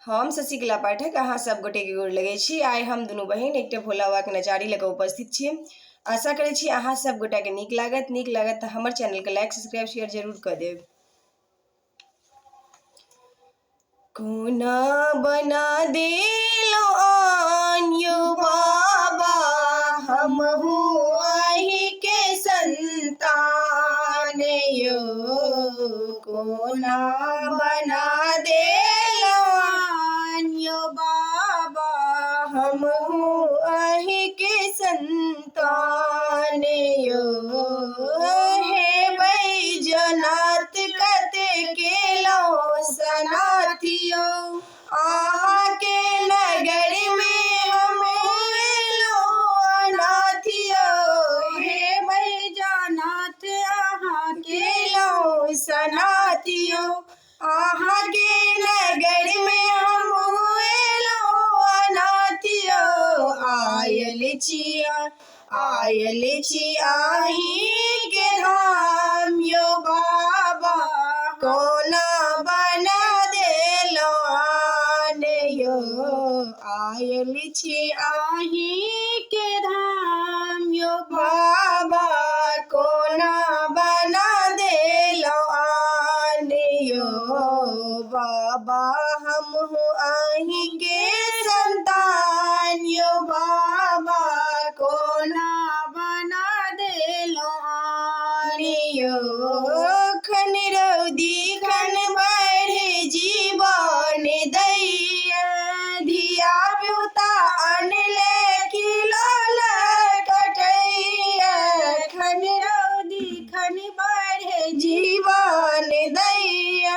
हम शशिकला पाठक अहाँ सब गोटे के गोर लगे छी। आइ हम दुनू बहिन एकटा भोला बाबा के नचारी लऽ कऽ उपस्थित छी। आशा करै छी अहाँ सब गोटा के नीक लागत तऽ हमर चैनल के लाइक सब्सक्राइब शेयर जरूर कऽ देब। कोना बना देलो आन्यो बाबा हमहु आहि के संतान यो, कोना बना देलो आन्यो बाबा हमहु आहि के संतान यो। हे बैजनाथ कते केलो सनाथियो, आहा के नगर में हम एलो अनाथियो। हे बैजनाथ आहा केलो सनाथियो, आहा के नगर में हम एलो अनाथियो। आयल छी आहि के धाम यो बाबा, कोना बना देलो आन यो। आयल छी आहि के धाम यो बाबा, कोना बना देलो आन यो। बाबा हमहु आहि के संतान यो बाबा, कोना बना देलो आन यो। खन रौदी खन बढ़े जीवन दैया, धिया पुता अनले खिलौल कटैया। खन रौदी खन बढ़े जीवन दैया,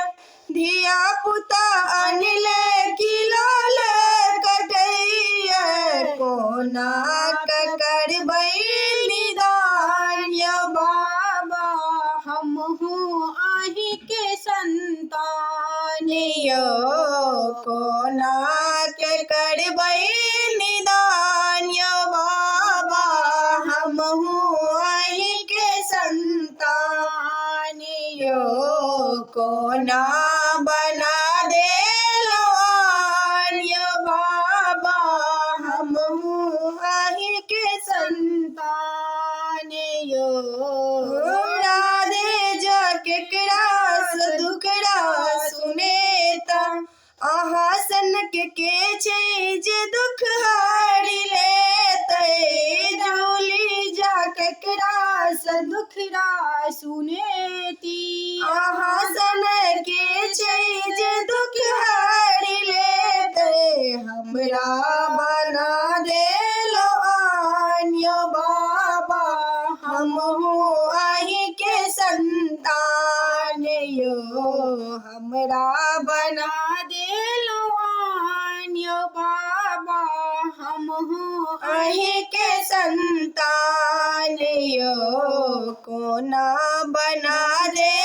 धिया पुता अनले खिलौल कटैया। कोना करबै निदान यो बाबा हमहु आहि के संतान यो। कोना करबै निदान यो बाबा हमहु आहि के संतान यो। कोना बना देलो आन यो बाबा हमहु आहि के संतान यो। राधे जा केकरा से दुखड़ा सुनेता, आहा सनक के छै जे दुख हरि लेतै। झूली जा केकरा से दुखड़ा सुनेती, आहा सनक के छै जे दुख हरि लेतै। हमरा बना देलो आन यो बाबा हमहु आहि के संतान यो। हमरा बना देलो आन यो बाबा हमहु आहि के संतान यो। कोना बना दे